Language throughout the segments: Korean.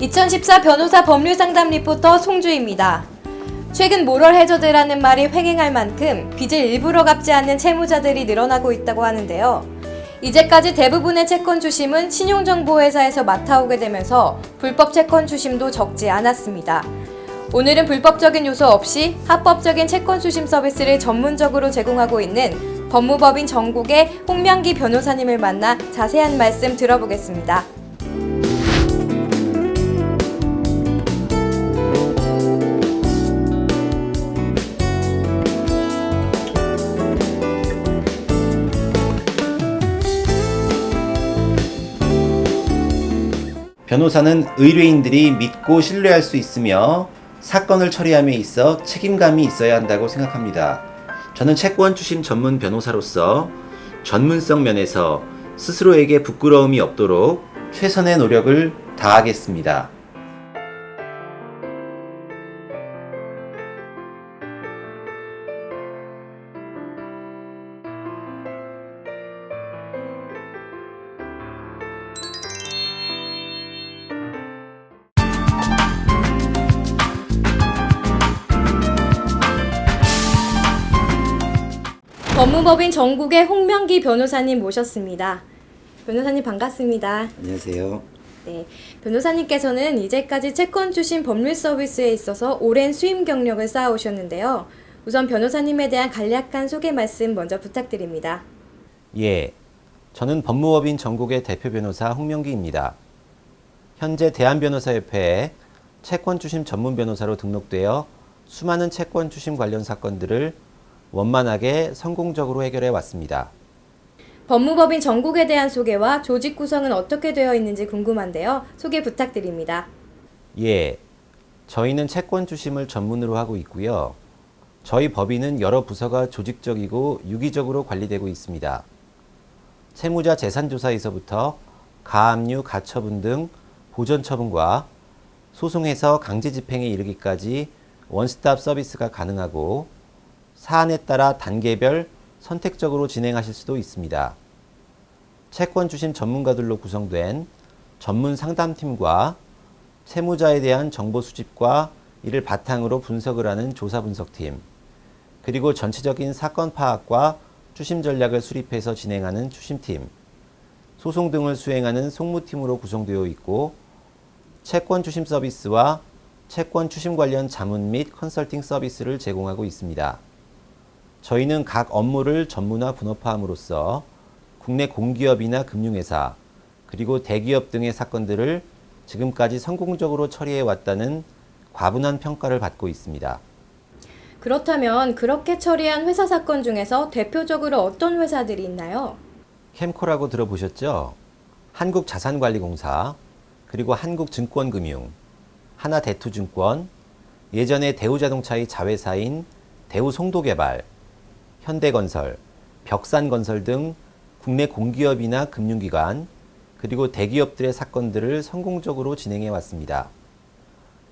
2014 변호사 법률상담 리포터 송주입니다. 최근 모럴 해저드라는 말이 횡행할 만큼 빚을 일부러 갚지 않는 채무자들이 늘어나고 있다고 하는데요. 이제까지 대부분의 채권 주심은 신용정보회사에서 맡아오게 되면서 불법 채권 주심도 적지 않았습니다. 오늘은 불법적인 요소 없이 합법적인 채권 수심 서비스를 전문적으로 제공하고 있는 법무법인 정국의 홍명기 변호사님을 만나 자세한 말씀 들어보겠습니다. 변호사는 의뢰인들이 믿고 신뢰할 수 있으며 사건을 처리함에 있어 책임감이 있어야 한다고 생각합니다. 저는 채권 추심 전문 변호사로서 전문성 면에서 스스로에게 부끄러움이 없도록 최선의 노력을 다하겠습니다. 법무법인 정국의 홍명기 변호사님 모셨습니다. 변호사님 반갑습니다. 안녕하세요. 네, 변호사님께서는 이제까지 채권 추심 법률 서비스에 있어서 오랜 수임 경력을 쌓아오셨는데요. 우선 변호사님에 대한 간략한 소개 말씀 먼저 부탁드립니다. 예, 저는 법무법인 정국의 대표 변호사 홍명기입니다. 현재 대한변호사협회에 채권 추심 전문 변호사로 등록되어 수많은 채권 추심 관련 사건들을 원만하게 성공적으로 해결해 왔습니다. 법무법인 정국에 대한 소개와 조직 구성은 어떻게 되어 있는지 궁금한데요. 소개 부탁드립니다. 예, 저희는 채권 추심을 전문으로 하고 있고요. 저희 법인은 여러 부서가 조직적이고 유기적으로 관리되고 있습니다. 채무자 재산조사에서부터 가압류, 가처분 등 보전처분과 소송에서 강제집행에 이르기까지 원스톱 서비스가 가능하고 사안에 따라 단계별 선택적으로 진행하실 수도 있습니다. 채권 추심 전문가들로 구성된 전문 상담팀과 채무자에 대한 정보 수집과 이를 바탕으로 분석을 하는 조사 분석팀, 그리고 전체적인 사건 파악과 추심 전략을 수립해서 진행하는 추심팀, 소송 등을 수행하는 송무팀으로 구성되어 있고 채권 추심 서비스와 채권 추심 관련 자문 및 컨설팅 서비스를 제공하고 있습니다. 저희는 각 업무를 전문화 분업화함으로써 국내 공기업이나 금융회사 그리고 대기업 등의 사건들을 지금까지 성공적으로 처리해 왔다는 과분한 평가를 받고 있습니다. 그렇다면 그렇게 처리한 회사 사건 중에서 대표적으로 어떤 회사들이 있나요? 캠코라고 들어보셨죠? 한국자산관리공사, 그리고 한국증권금융, 하나대투증권, 예전에 대우자동차의 자회사인 대우송도개발, 현대건설, 벽산건설 등 국내 공기업이나 금융기관, 그리고 대기업들의 사건들을 성공적으로 진행해 왔습니다.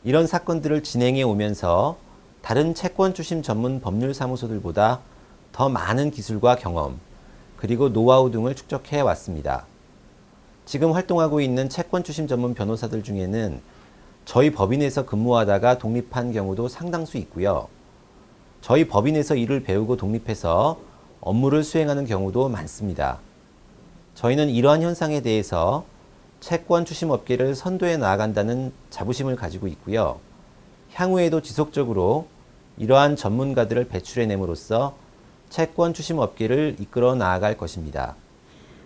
이런 사건들을 진행해 오면서 다른 채권 추심 전문 법률사무소들보다 더 많은 기술과 경험, 그리고 노하우 등을 축적해 왔습니다. 지금 활동하고 있는 채권 추심 전문 변호사들 중에는 저희 법인에서 근무하다가 독립한 경우도 상당수 있고요. 저희 법인에서 일을 배우고 독립해서 업무를 수행하는 경우도 많습니다. 저희는 이러한 현상에 대해서 채권 추심 업계를 선도해 나아간다는 자부심을 가지고 있고요. 향후에도 지속적으로 이러한 전문가들을 배출해냄으로써 채권 추심 업계를 이끌어 나아갈 것입니다.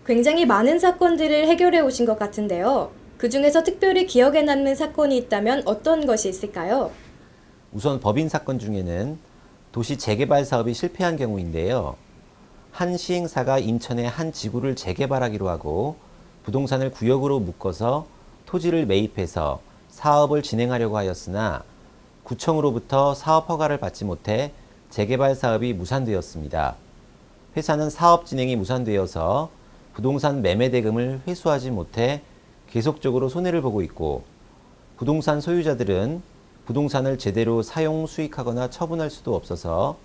굉장히 많은 사건들을 해결해 오신 것 같은데요. 그 중에서 특별히 기억에 남는 사건이 있다면 어떤 것이 있을까요? 우선 법인 사건 중에는 도시 재개발 사업이 실패한 경우인데요. 한 시행사가 인천의 한 지구를 재개발하기로 하고 부동산을 구역으로 묶어서 토지를 매입해서 사업을 진행하려고 하였으나 구청으로부터 사업 허가를 받지 못해 재개발 사업이 무산되었습니다. 회사는 사업 진행이 무산되어서 부동산 매매 대금을 회수하지 못해 계속적으로 손해를 보고 있고 부동산 소유자들은 부동산을 제대로 사용, 수익하거나 처분할 수도 없어서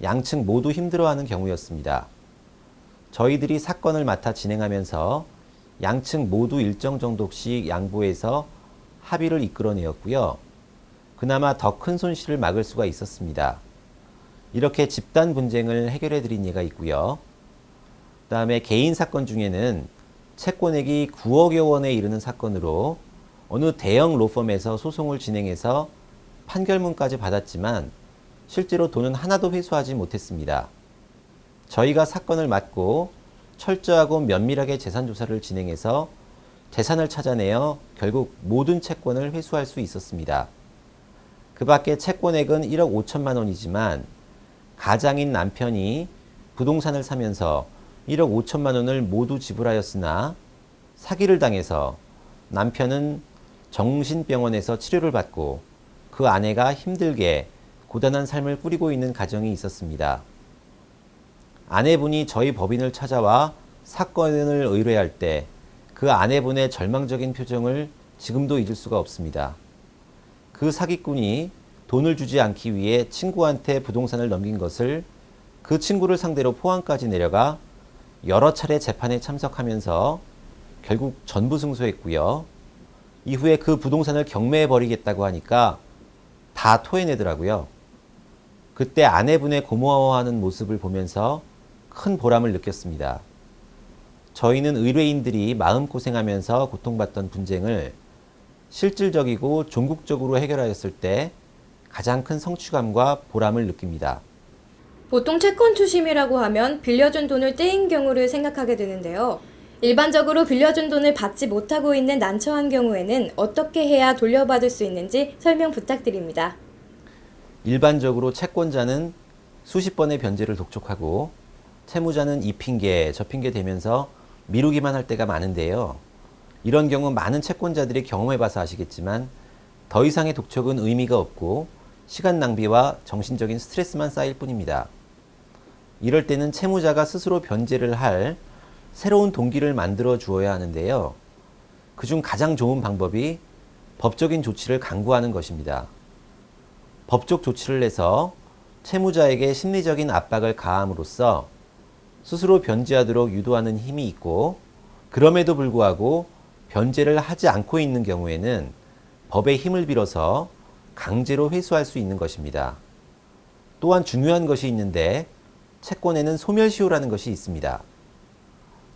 양측 모두 힘들어하는 경우였습니다. 저희들이 사건을 맡아 진행하면서 양측 모두 일정 정도씩 양보해서 합의를 이끌어내었고요. 그나마 더 큰 손실을 막을 수가 있었습니다. 이렇게 집단 분쟁을 해결해 드린 예가 있고요. 그 다음에 개인 사건 중에는 채권액이 9억여 원에 이르는 사건으로 어느 대형 로펌에서 소송을 진행해서 판결문까지 받았지만 실제로 돈은 하나도 회수하지 못했습니다. 저희가 사건을 맡고 철저하고 면밀하게 재산 조사를 진행해서 재산을 찾아내어 결국 모든 채권을 회수할 수 있었습니다. 그 밖에 채권액은 1억 5천만 원이지만 가장인 남편이 부동산을 사면서 1억 5천만 원을 모두 지불하였으나 사기를 당해서 남편은 정신병원에서 치료를 받고 그 아내가 힘들게 고단한 삶을 꾸리고 있는 가정이 있었습니다. 아내분이 저희 법인을 찾아와 사건을 의뢰할 때 그 아내분의 절망적인 표정을 지금도 잊을 수가 없습니다. 그 사기꾼이 돈을 주지 않기 위해 친구한테 부동산을 넘긴 것을 그 친구를 상대로 포항까지 내려가 여러 차례 재판에 참석하면서 결국 전부 승소했고요. 이후에 그 부동산을 경매해버리겠다고 하니까 다 토해내더라고요. 그때 아내분의 고마워하는 모습을 보면서 큰 보람을 느꼈습니다. 저희는 의뢰인들이 마음고생하면서 고통받던 분쟁을 실질적이고 종국적으로 해결하였을 때 가장 큰 성취감과 보람을 느낍니다. 보통 채권 추심이라고 하면 빌려준 돈을 떼인 경우를 생각하게 되는데요. 일반적으로 빌려준 돈을 받지 못하고 있는 난처한 경우에는 어떻게 해야 돌려받을 수 있는지 설명 부탁드립니다. 일반적으로 채권자는 수십 번의 변제를 독촉하고 채무자는 이 핑계 저 핑계 대면서 미루기만 할 때가 많은데요. 이런 경우 많은 채권자들이 경험해봐서 아시겠지만 더 이상의 독촉은 의미가 없고 시간 낭비와 정신적인 스트레스만 쌓일 뿐입니다. 이럴 때는 채무자가 스스로 변제를 할 새로운 동기를 만들어 주어야 하는데요. 그중 가장 좋은 방법이 법적인 조치를 강구하는 것입니다. 법적 조치를 내서 채무자에게 심리적인 압박을 가함으로써 스스로 변제하도록 유도하는 힘이 있고, 그럼에도 불구하고 변제를 하지 않고 있는 경우에는 법의 힘을 빌어서 강제로 회수할 수 있는 것입니다. 또한 중요한 것이 있는데 채권에는 소멸시효라는 것이 있습니다.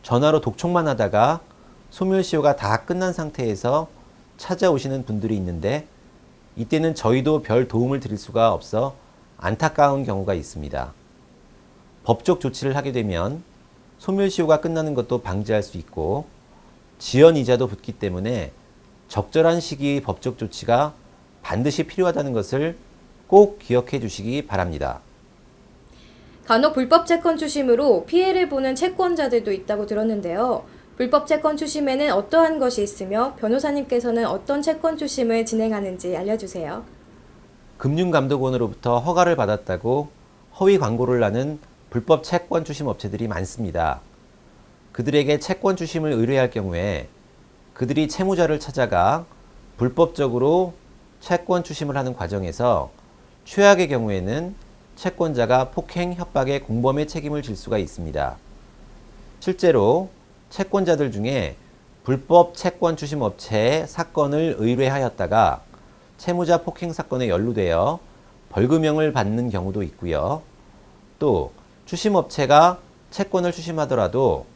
전화로 독촉만 하다가 소멸시효가 다 끝난 상태에서 찾아오시는 분들이 있는데 이때는 저희도 별 도움을 드릴 수가 없어 안타까운 경우가 있습니다. 법적 조치를 하게 되면 소멸시효가 끝나는 것도 방지할 수 있고 지연이자도 붙기 때문에 적절한 시기의 법적 조치가 반드시 필요하다는 것을 꼭 기억해 주시기 바랍니다. 간혹 불법 채권 추심으로 피해를 보는 채권자들도 있다고 들었는데요. 불법 채권 추심에는 어떠한 것이 있으며 변호사님께서는 어떤 채권 추심을 진행하는지 알려주세요. 금융감독원으로부터 허가를 받았다고 허위 광고를 하는 불법 채권 추심 업체들이 많습니다. 그들에게 채권 추심을 의뢰할 경우에 그들이 채무자를 찾아가 불법적으로 채권 추심을 하는 과정에서 최악의 경우에는 채권자가 폭행, 협박의 공범의 책임을 질 수가 있습니다. 실제로 채권자들 중에 불법 채권 추심 업체에 사건을 의뢰하였다가 채무자 폭행 사건에 연루되어 벌금형을 받는 경우도 있고요. 또 추심업체가 채권을 추심하더라도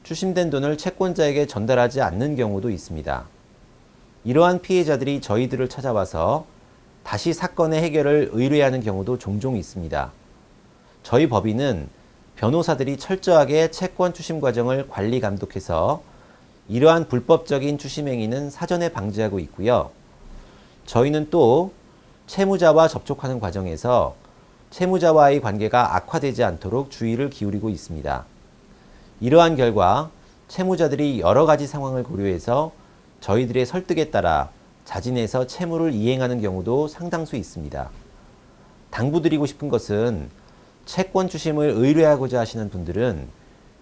추심된 돈을 채권자에게 전달하지 않는 경우도 있습니다. 이러한 피해자들이 저희들을 찾아와서 다시 사건의 해결을 의뢰하는 경우도 종종 있습니다. 저희 법인은 변호사들이 철저하게 채권 추심 과정을 관리 감독해서 이러한 불법적인 추심 행위는 사전에 방지하고 있고요. 저희는 또 채무자와 접촉하는 과정에서 채무자와의 관계가 악화되지 않도록 주의를 기울이고 있습니다. 이러한 결과 채무자들이 여러 가지 상황을 고려해서 저희들의 설득에 따라 자진해서 채무를 이행하는 경우도 상당수 있습니다. 당부드리고 싶은 것은 채권 추심을 의뢰하고자 하시는 분들은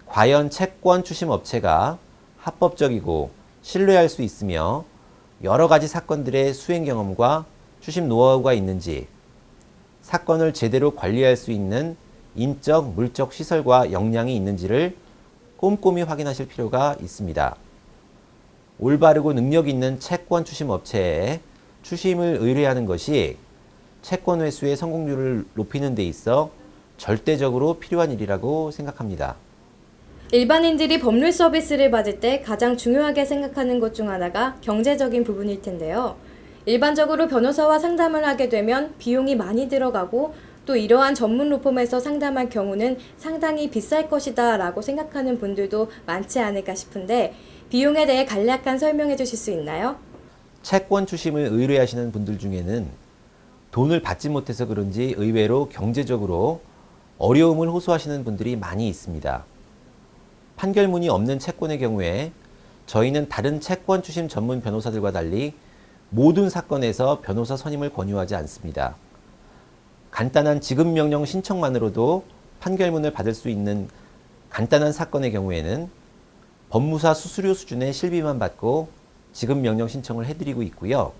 과연 채권 추심 업체가 합법적이고 신뢰할 수 있으며 여러 가지 사건들의 수행 경험과 추심 노하우가 있는지, 사건을 제대로 관리할 수 있는 인적, 물적 시설과 역량이 있는지를 꼼꼼히 확인하실 필요가 있습니다. 올바르고 능력 있는 채권 추심 업체에 추심을 의뢰하는 것이 채권 회수의 성공률을 높이는 데 있어 절대적으로 필요한 일이라고 생각합니다. 일반인들이 법률 서비스를 받을 때 가장 중요하게 생각하는 것 중 하나가 경제적인 부분일 텐데요. 일반적으로 변호사와 상담을 하게 되면 비용이 많이 들어가고 또 이러한 전문 로펌에서 상담할 경우는 상당히 비쌀 것이다 라고 생각하는 분들도 많지 않을까 싶은데 비용에 대해 간략한 설명해 주실 수 있나요? 채권 추심을 의뢰하시는 분들 중에는 돈을 받지 못해서 그런지 의외로 경제적으로 어려움을 호소하시는 분들이 많이 있습니다. 판결문이 없는 채권의 경우에 저희는 다른 채권 추심 전문 변호사들과 달리 모든 사건에서 변호사 선임을 권유하지 않습니다. 간단한 지급명령 신청만으로도 판결문을 받을 수 있는 간단한 사건의 경우에는 법무사 수수료 수준의 실비만 받고 지급명령 신청을 해드리고 있고요.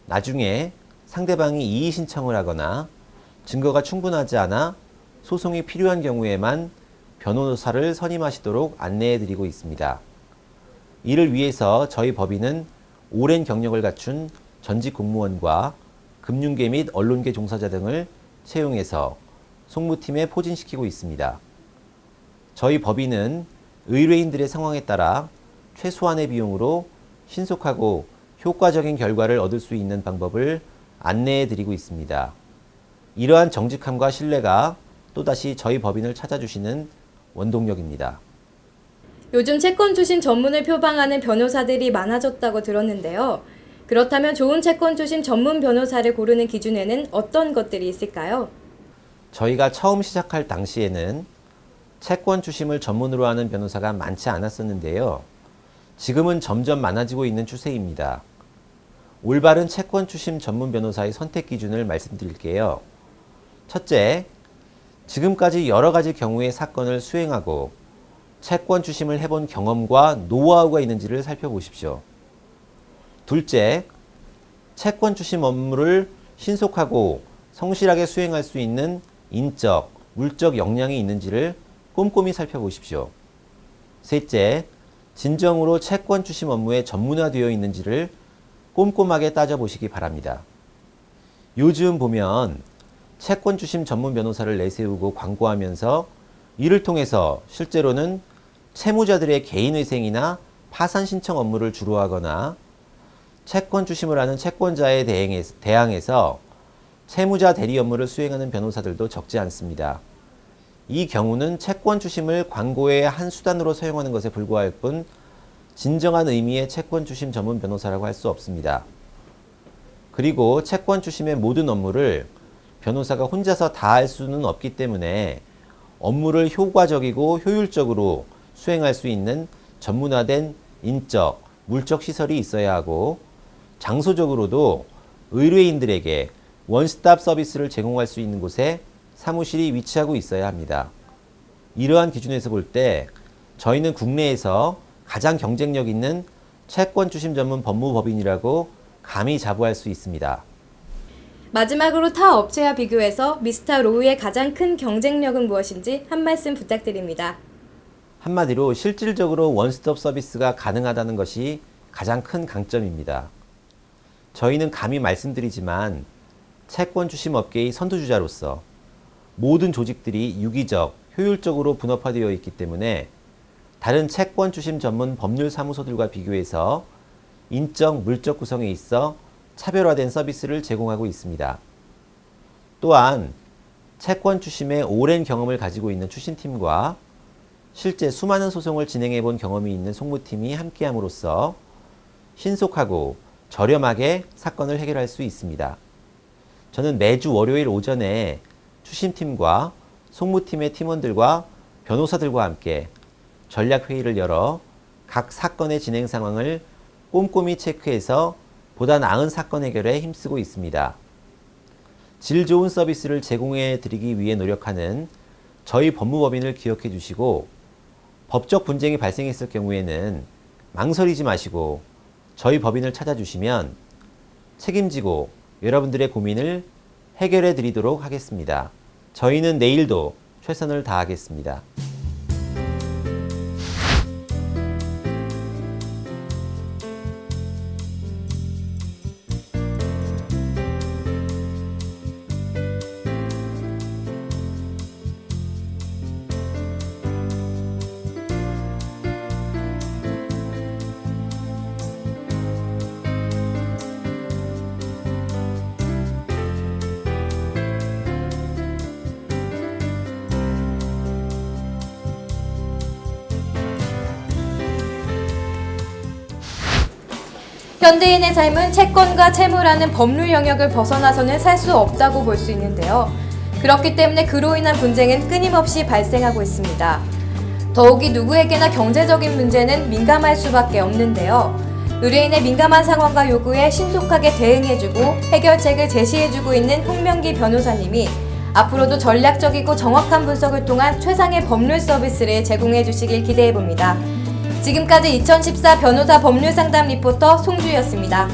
나중에 상대방이 이의 신청을 하거나 증거가 충분하지 않아 소송이 필요한 경우에만 변호사를 선임하시도록 안내해드리고 있습니다. 이를 위해서 저희 법인은 오랜 경력을 갖춘 전직 공무원과 금융계 및 언론계 종사자 등을 채용해서 송무팀에 포진시키고 있습니다. 저희 법인은 의뢰인들의 상황에 따라 최소한의 비용으로 신속하고 효과적인 결과를 얻을 수 있는 방법을 안내해 드리고 있습니다. 이러한 정직함과 신뢰가 또다시 저희 법인을 찾아주시는 원동력입니다. 요즘 채권 추심 전문을 표방하는 변호사들이 많아졌다고 들었는데요. 그렇다면 좋은 채권 추심 전문 변호사를 고르는 기준에는 어떤 것들이 있을까요? 저희가 처음 시작할 당시에는 채권 추심을 전문으로 하는 변호사가 많지 않았었는데요. 지금은 점점 많아지고 있는 추세입니다. 올바른 채권 추심 전문 변호사의 선택 기준을 말씀드릴게요. 첫째, 지금까지 여러 가지 경우의 사건을 수행하고 채권 추심을 해본 경험과 노하우가 있는지를 살펴보십시오. 둘째, 채권 추심 업무를 신속하고 성실하게 수행할 수 있는 인적, 물적 역량이 있는지를 꼼꼼히 살펴보십시오. 셋째, 진정으로 채권 추심 업무에 전문화되어 있는지를 꼼꼼하게 따져보시기 바랍니다. 요즘 보면 채권 추심 전문 변호사를 내세우고 광고하면서 이를 통해서 실제로는 채무자들의 개인회생이나 파산 신청 업무를 주로 하거나 채권 추심을 하는 채권자에 대항해서 채무자 대리 업무를 수행하는 변호사들도 적지 않습니다. 이 경우는 채권 추심을 광고의 한 수단으로 사용하는 것에 불과할 뿐 진정한 의미의 채권 추심 전문 변호사라고 할 수 없습니다. 그리고 채권 추심의 모든 업무를 변호사가 혼자서 다 할 수는 없기 때문에 업무를 효과적이고 효율적으로 수행할 수 있는 전문화된 인적, 물적 시설이 있어야 하고 장소적으로도 의뢰인들에게 원스톱 서비스를 제공할 수 있는 곳에 사무실이 위치하고 있어야 합니다. 이러한 기준에서 볼 때 저희는 국내에서 가장 경쟁력 있는 채권 추심 전문 법무법인이라고 감히 자부할 수 있습니다. 마지막으로 타 업체와 비교해서 미스터 로우의 가장 큰 경쟁력은 무엇인지 한 말씀 부탁드립니다. 한마디로 실질적으로 원스톱 서비스가 가능하다는 것이 가장 큰 강점입니다. 저희는 감히 말씀드리지만 채권 추심 업계의 선두주자로서 모든 조직들이 유기적, 효율적으로 분업화되어 있기 때문에 다른 채권 추심 전문 법률 사무소들과 비교해서 인적, 물적 구성에 있어 차별화된 서비스를 제공하고 있습니다. 또한 채권 추심에 오랜 경험을 가지고 있는 추심팀과 실제 수많은 소송을 진행해 본 경험이 있는 송무팀이 함께함으로써 신속하고 저렴하게 사건을 해결할 수 있습니다. 저는 매주 월요일 오전에 추심팀과 송무팀의 팀원들과 변호사들과 함께 전략회의를 열어 각 사건의 진행 상황을 꼼꼼히 체크해서 보다 나은 사건 해결에 힘쓰고 있습니다. 질 좋은 서비스를 제공해 드리기 위해 노력하는 저희 법무법인을 기억해 주시고 법적 분쟁이 발생했을 경우에는 망설이지 마시고 저희 법인을 찾아주시면 책임지고 여러분들의 고민을 해결해 드리도록 하겠습니다. 저희는 내일도 최선을 다하겠습니다. 현대인의 삶은 채권과 채무라는 법률 영역을 벗어나서는 살 수 없다고 볼 수 있는데요. 그렇기 때문에 그로 인한 분쟁은 끊임없이 발생하고 있습니다. 더욱이 누구에게나 경제적인 문제는 민감할 수밖에 없는데요. 의뢰인의 민감한 상황과 요구에 신속하게 대응해주고 해결책을 제시해주고 있는 홍명기 변호사님이 앞으로도 전략적이고 정확한 분석을 통한 최상의 법률 서비스를 제공해 주시길 기대해 봅니다. 지금까지 2014 변호사 법률 상담 리포터 송주였습니다.